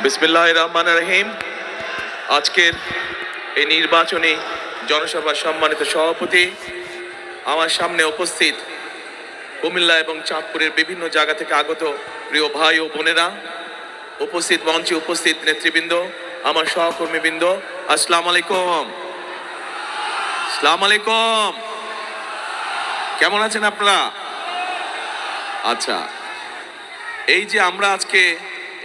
বিসমিল্লাহির রহমানির রহিম। আজকের এই নির্বাচনী জনসভার সম্মানিত সভাপতি, আমার সামনে উপস্থিত কুমিল্লা এবং চাঁদপুরের বিভিন্ন জায়গা থেকে আগত প্রিয় ভাই ও বোনেরা, উপস্থিত মঞ্চে উপস্থিত নেতৃবৃন্দ, আমার সহকর্মীবৃন্দ, আসসালামু আলাইকুম। আসসালামু আলাইকুম। কেমন আছেন আপনারা? আচ্ছা, এই যে আমরা আজকে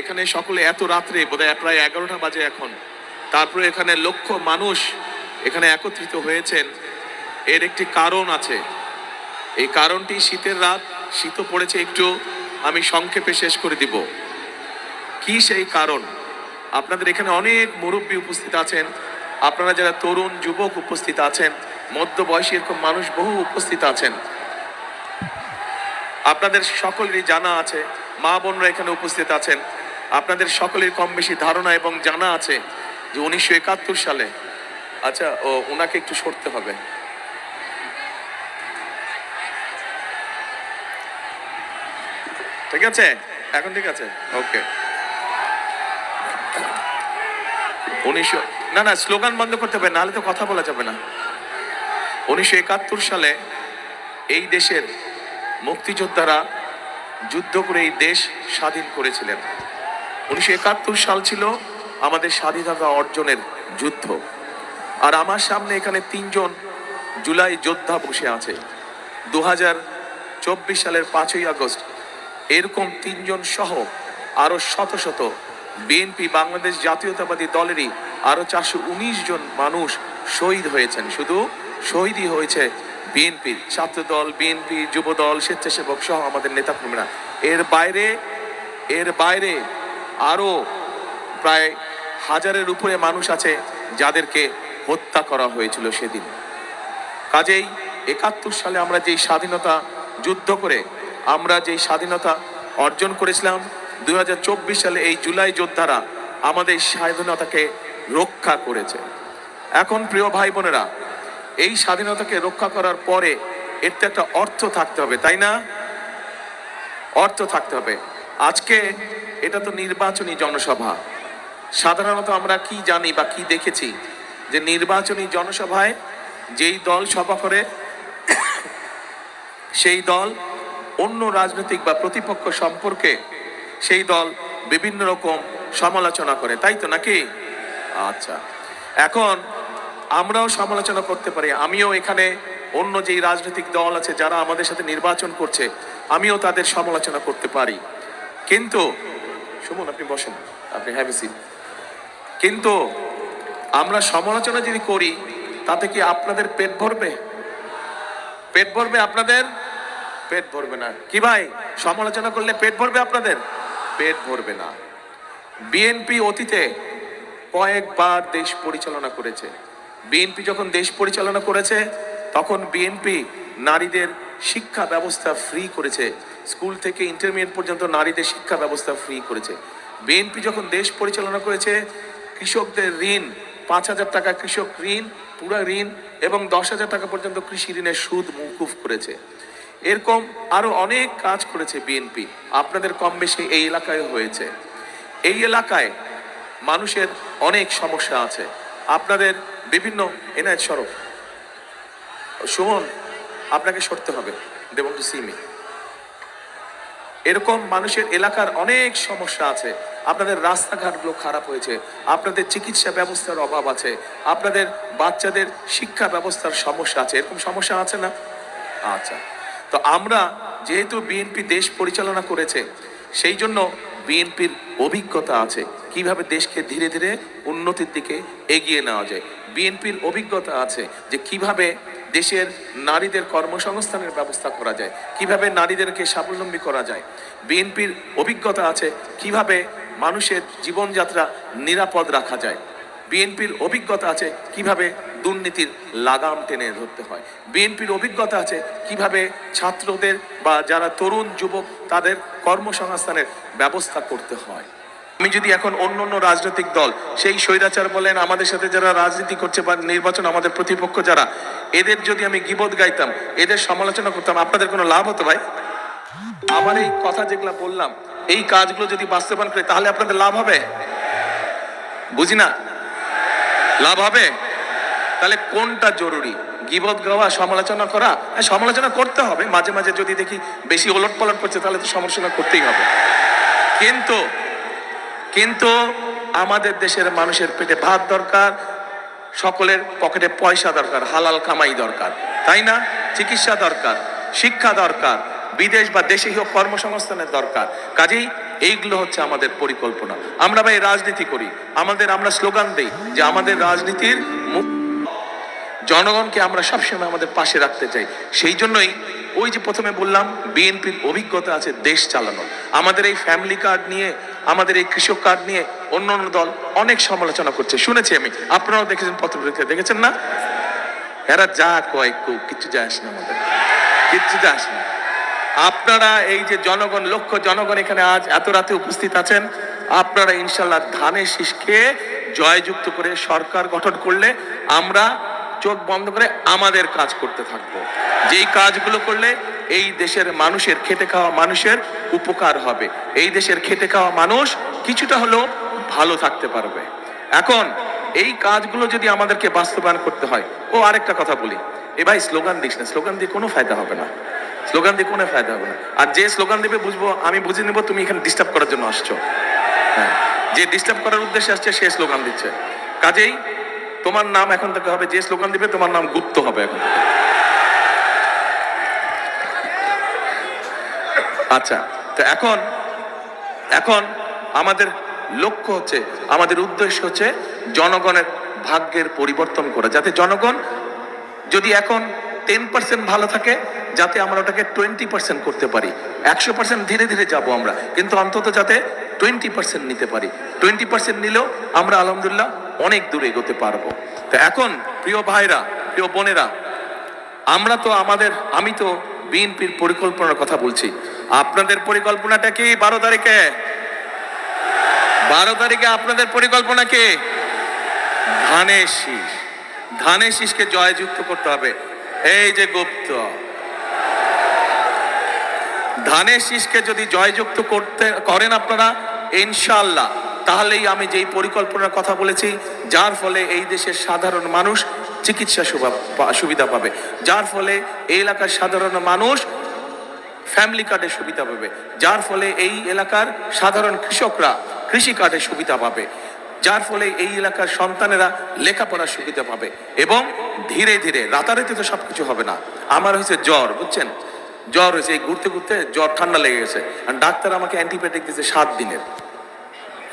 এখানে সকলে এত রাত্রে, বোধহয় প্রায় 11টা বাজে এখন, তারপরে এখানে লক্ষ মানুষ এখানে একত্রিত হয়েছেন, এর একটি কারণ আছে। এই কারণটি শীতের রাত, শীতও পড়েছে একটু, আমি সংক্ষেপে শেষ করে দিব। কি সেই কারণ? আপনাদের এখানে অনেক মুরব্বী উপস্থিত আছেন, আপনারা যারা তরুণ যুবক উপস্থিত আছেন, মধ্যবয়সী এরকম মানুষ বহু উপস্থিত আছেন। আপনাদের সকলেরই জানা আছে, মা বোনরা এখানে উপস্থিত আছেন, আপনাদের সকলের কম বেশি ধারণা এবং জানা আছে যে 1971 সালে, আচ্ছা ওনাকে একটু সরতে হবে, ঠিক আছে? এখন ঠিক আছে, ওকে। 1900 না, স্লোগান বন্ধ করতে হবে, নাহলে তো কথা বলা যাবে না। 1971 সালে এই দেশের মুক্তিযোদ্ধারা যুদ্ধ করে এই দেশ স্বাধীন করেছিলেন। 1971 সাল ছিল আমাদের স্বাধীনতা অর্জনের যুদ্ধ। আর আমার সামনে এখানে 3জন জুলাই যোদ্ধা বসে আছে। 2024 সালের 5ই আগস্ট এরকম 3জন সহ আরো শত শত বিএনপি বাংলাদেশ জাতীয়তাবাদী দলেরই আরো 419 জন মানুষ শহীদ হয়েছেন। শুধু শহীদই হয়েছে বিএনপির ছাত্র দল, বিএনপি যুব দল, স্বেচ্ছাসেবক সহ আমাদের নেতাকর্মীরা। এর বাইরে আরো প্রায় 1000-এর উপরে মানুষ আছে যাদেরকে হত্যা করা হয়েছিল সেদিন। কাজেই 71 সালে আমরা যেই স্বাধীনতা যুদ্ধ করে আমরা যেই স্বাধীনতা অর্জন করেছিলাম, 2024 সালে এই জুলাই যোদ্ধারা আমাদের স্বাধীনতাকে রক্ষা করেছে। এখন প্রিয় ভাই বোনেরা, এই স্বাধীনতাকে রক্ষা করার পরে এর তো একটা অর্থ থাকতে হবে, তাই না? অর্থ থাকতে হবে। আজকে এটা তো নির্বাচনী জনসভা। সাধারণত আমরা কি জানি বা কি দেখেছি যে নির্বাচনী জনসভায় যেই দল সভা করে সেই দল অন্য রাজনৈতিক বা প্রতিপক্ষ সম্পর্কে সেই দল বিভিন্ন রকম সমালোচনা করে, তাই তো নাকি? আচ্ছা, এখন আমরাও সমালোচনা করতে পারি। আমিও এখানে অন্য যেই রাজনৈতিক দল আছে যারা আমাদের সাথে নির্বাচন করছে, আমিও তাদের সমালোচনা করতে পারি। কিন্তু সুমন, আপনি বসেন, আপনি হ্যাভ এ সিট। কিন্তু আমরা সমালোচনা যদি করি তাতে কি আপনাদের পেট ভরবে? পেট ভরবে? আপনাদের পেট ভরবে না। কি ভাই, সমালোচনা করলে পেট ভরবে আপনাদের? পেট ভরবে না। বিএনপি অতীতে কয়েকবার দেশ পরিচালনা করেছে। বিএনপি যখন দেশ পরিচালনা করেছে তখন বিএনপি নারীদের শিক্ষা ব্যবস্থা ফ্রি করেছে, স্কুল থেকে ইন্টারমিডিয়েট পর্যন্ত নারীদের শিক্ষা ব্যবস্থা ফ্রি করেছে। বিএনপি যখন দেশ পরিচালনা করেছে কৃষকদের ঋণ, 5000 টাকা কৃষক ঋণ, পুরো ঋণ, এবং 10,000 টাকা পর্যন্ত কৃষি ঋণের সুদ মওকুফ করেছে। এরকম আরো অনেক কাজ করেছে বিএনপি। আপনাদের কম বেশি এই এলাকায় হয়েছে। এই এলাকায় মানুষের অনেক সমস্যা আছে। আপনাদের বিভিন্ন এনআইট সড়ক, সুমন আপনাকে সরতে হবে, দেবন টু সি মি। এরকম মানুষের এলাকার অনেক সমস্যা আছে। আপনাদের রাস্তাঘাটগুলো খারাপ হয়েছে, আপনাদের চিকিৎসা ব্যবস্থার অভাব আছে, আপনাদের বাচ্চাদের শিক্ষা ব্যবস্থার সমস্যা আছে। এরকম সমস্যা আছে না? আচ্ছা, তো আমরা যেহেতু বিএনপি দেশ পরিচালনা করেছে সেই জন্য বিএনপির অভিজ্ঞতা আছে কিভাবে দেশকে ধীরে ধীরে উন্নতির দিকে এগিয়ে নেওয়া যায়। বিএনপির অভিজ্ঞতা আছে যে কিভাবে দেশের নারীদের কর্মসংস্থানের ব্যবস্থা করা যায়, কিভাবে নারীদেরকে স্বাবলম্বী করা যায়। বিএনপির অভিজ্ঞতা আছে কিভাবে মানুষের জীবনযাত্রা নিরাপদ রাখা যায়। বিএনপির অভিজ্ঞতা আছে কিভাবে দুর্নীতির লাগাম টেনে ধরতে হয়। বিএনপির অভিজ্ঞতা আছে কিভাবে ছাত্রদের বা যারা তরুণ যুবক তাদের কর্মসংস্থানের ব্যবস্থা করতে হয়। আমি যদি এখন অন্য অন্য রাজনৈতিক দল, সেই স্বৈরাচার বলেন, আমাদের সাথে যারা রাজনীতি করছে বা নির্বাচন আমাদের প্রতিপক্ষ যারা, এদের যদি আমি গীবত গাইতাম, এদের সমালোচনা করতাম, আপনাদের কোনো লাভ হতো ভাই? আমার এই কথা যেগুলো বললাম, এই কাজগুলো যদি বাস্তবায়ন করে তাহলে আপনাদের লাভ হবে? বুঝি না, লাভ হবে? তাহলে কোনটা জরুরি, গীবত গাওয়া, সমালোচনা করা? সমালোচনা করতে হবে মাঝে মাঝে, যদি দেখি বেশি ওলট পালট করছে তাহলে তো সমালোচনা করতেই হবে। কিন্তু কিন্তু আমাদের দেশের মানুষের পেটে ভাত দরকার, সকলের পকেটে পয়সা দরকার, হালাল কামাই দরকার, তাই না? চিকিৎসা দরকার, শিক্ষা দরকার, বিদেশ বা দেশে হোক কর্মসংস্থানের দরকার। কাজেই এইগুলো হচ্ছে আমাদের পরিকল্পনা। আমরা ভাই রাজনীতি করি, আমরা স্লোগান দেই যে আমাদের রাজনীতির জনগণকে আমরা সবসময় আমাদের পাশে রাখতে চাই। সেই জন্যই ওই যে প্রথমে বললাম, বিএনপির অভিজ্ঞতা আছে দেশ চালানোর। আমাদের এই ফ্যামিলি কার্ড নিয়ে, আমাদের এই কৃষক কার্ড নিয়ে অন্য অন্য দল অনেক সমালোচনা করছে, শুনেছি আমি, আপনারাও দেখেছেন, পত্রপত্রিকা দেখেছেন না? এরা যা কয় কিচ্ছু যায় আসে না, আমাদের কিচ্ছু যায় আসে না। আপনারা এই যে জনগণ, লক্ষ জনগণ এখানে আজ এত রাতে উপস্থিত আছেন, আপনারা ইনশাল্লাহ ধানের শীষকে জয়যুক্ত করে সরকার গঠন করলে আমরা চোখ বন্ধ করে আমাদের কাজ করতে থাকবো। যেই কাজগুলো করলে এই দেশের মানুষের, খেটে খাওয়া মানুষের উপকার হবে, এই দেশের খেটে খাওয়া মানুষ কিছুটা হলেও ভালো থাকতে পারবে। এখন এই কাজগুলো যদি আমাদেরকে বাস্তবায়ন করতে হয়, আরেকটা কথা বলি, ভাই স্লোগান দিস না, স্লোগান দিয়ে কোনো ফায়দা হবে না, স্লোগান দিয়ে কোনো ফায়দা হবে না। আর যে স্লোগান দেবে বুঝবো, আমি বুঝে নেবো তুমি এখানে ডিস্টার্ব করার জন্য আসছো। হ্যাঁ, যে ডিস্টার্ব করার উদ্দেশ্যে আসছে সে স্লোগান দিচ্ছে। কাজেই তোমার নাম এখন থেকে হবে, যে স্লোগান দিবে তোমার নাম গুপ্ত হবে এখন থেকে। আচ্ছা, তো এখন আমাদের লক্ষ্য হচ্ছে, আমাদের উদ্দেশ্য হচ্ছে জনগণের ভাগ্যের পরিবর্তন করা, যাতে জনগণ যদি এখন 10% ভালো থাকে, যাতে আমরা ওটাকে 20% করতে পারি। 100% ধীরে ধীরে যাব আমরা, কিন্তু অন্তত যাতে 20% নিতে পারি। 20% নিলেও আমরা আলহামদুলিল্লাহ অনেক দূরে এগোতে পারবো। তো এখন প্রিয় ভাইরা, প্রিয় বোনেরা, আমি তো বিএনপির পরিকল্পনার কথা বলছি। আপনাদের পরিকল্পনাটা কি? 12 তারিখে আপনাদের পরিকল্পনা কি? ধানের শীষকে জয়যুক্ত করতে হবে। এই যে গুপ্ত, ধানের শীষকে যদি জয়যুক্ত করেন আপনারা ইনশাআল্লাহ, তাহলেই আমি যেই পরিকল্পনার কথা বলেছি, যার ফলে এই দেশের সাধারণ মানুষ চিকিৎসা সুবিধা পাবে, যার ফলে এই এলাকার সাধারণ মানুষ ফ্যামিলি কার্ডের সুবিধা পাবে, যার ফলে এই এলাকার সাধারণ কৃষকরা কৃষি কার্ডের সুবিধা পাবে, যার ফলে এই এলাকার সন্তানেরা লেখাপড়ার সুবিধা পাবে। এবং ধীরে ধীরে, রাতারাতি তো সবকিছু হবে না। আমার হয়েছে জ্বর, বুঝছেন, জ্বর হয়েছে, এই ঘুরতে ঘুরতে জ্বর ঠান্ডা লেগে গেছে, আর ডাক্তার আমাকে অ্যান্টিবায়োটিক দিয়েছে 7 দিনের।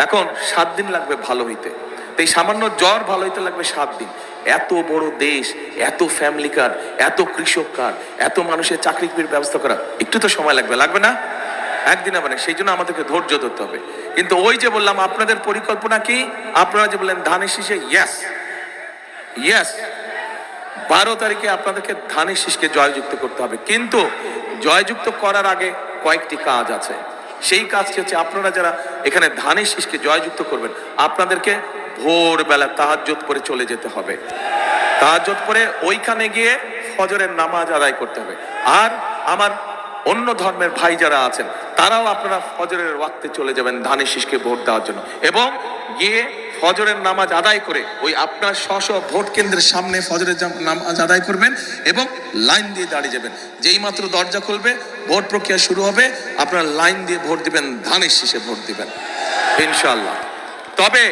এখন 7 দিন লাগবে ভালো হইতে, তো এই সামান্য জ্বর ভালো হইতে লাগবে 7 দিন। এত বড় দেশ, এত ফ্যামিলি কার্ড, এত কৃষক কার্ড, এত মানুষের চাকরির ব্যবস্থা করা একটু তো সময় লাগবে না? একদিন হবে না, সেই জন্য আমাদেরকে ধৈর্য ধরতে হবে। কিন্তু ওই যে বললাম, আপনাদের পরিকল্পনা কি? আপনারা যে বললেন ধানের শীষে, ইয়েস, 12 তারিখে আপনাদেরকে ধানের শীষকে জয়যুক্ত করতে হবে। কিন্তু জয়যুক্ত করার আগে কয়েকটি কাজ আছে। সেই কাজটি হচ্ছে, আপনারা যারা এখানে ধানের শীষকে জয়যুক্ত করবেন, আপনাদেরকে ভোরবেলা তাহাজ্জুদ পড়ে চলে যেতে হবে। তাহাজ্জুদ পড়ে ওইখানে গিয়ে ফজরের নামাজ আদায় করতে হবে। আর আমার অন্য ধর্মের ভাই যারা আছেন, তারাও আপনারা ফজরের ওয়াক্তে চলে যাবেন ধানের শীষকে ভোট দেওয়ার জন্য, এবং গিয়ে ফজরের নামাজ আদায় করে ওই আপনার স্ব ভোট কেন্দ্রের সামনে ফজরের নামাজ আদায় করবেন এবং লাইন দিয়ে দাঁড়িয়ে যাবেন। যেই মাত্র দরজা খুলবে, ভোট প্রক্রিয়া শুরু হবে, আপনারা লাইন দিয়ে ভোট দিবেন, ধানের শীষে ভোট দিবেন ইনশাআল্লাহ। তবে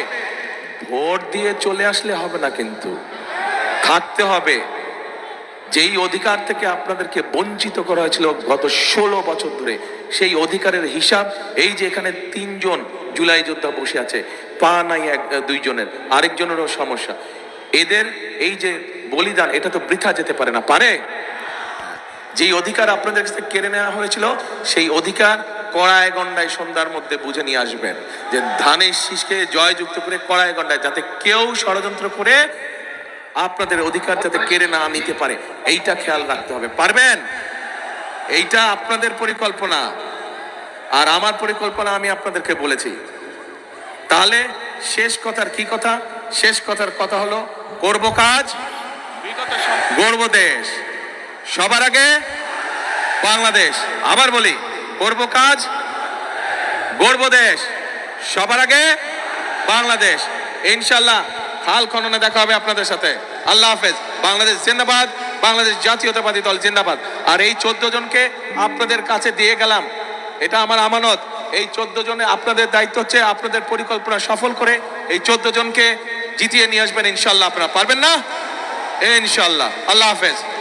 ভোট দিয়ে চলে আসলে হবে না, কিন্তু থাকতে হবে। যেই অধিকার থেকে আপনাদেরকে বঞ্চিত করা হয়েছিল গত 16 বছর ধরে, সেই অধিকারের হিসাব, এই যে এখানে 3 জন জুলাই যোদ্ধা বসে আছে, পা নাই 2 জনের, আরেকজনেরও সমস্যা, এদের এই যে বলিদান, এটা তো বৃথা যেতে পারে না, পারে? যেই অধিকার আপনাদের কাছে কেড়ে নেওয়া হয়েছিল, সেই অধিকার কড়ায় গন্ডায় সন্ধ্যার মধ্যে বুঝে নিয়ে আসবেন, যে ধানের শীষকে জয়যুক্ত করে কড়ায় গন্ডায়, যাতে কেউ ষড়যন্ত্র করে আপনাদের অধিকার যাতে কেড়ে না নিতে পারে, এইটা খেয়াল রাখতে হবে। পারবেন? এইটা আপনাদের পরিকল্পনা, আর আমার পরিকল্পনা আমি আপনাদেরকে বলেছি। তাহলে শেষ কথার কি কথা? শেষ কথার কথা হলো, করব কাজ, গড়ব দেশ, সবার আগে বাংলাদেশ। আবার বলি, করব কাজ, গড়ব দেশ, সবার আগে বাংলাদেশ। ইনশাল্লাহ খাল খননে দেখা হবে আপনাদের সাথে। আল্লাহ হাফেজ। বাংলাদেশ জিন্দাবাদ, বাংলাদেশ জাতীয়তাবাদী দল জিন্দাবাদ। আর এই 14 জনকে আপনাদের কাছে দিয়ে গেলাম, এটা আমার আমানত। এই 14 জনে আপনাদের দায়িত্ব হচ্ছে আপনাদের পরিকল্পনা সফল করে এই 14 জনকে জিতিয়ে নিয়ে আসবেন ইনশাল্লাহ। আপনারা পারবেন না? ইনশাল্লাহ। আল্লাহ হাফেজ।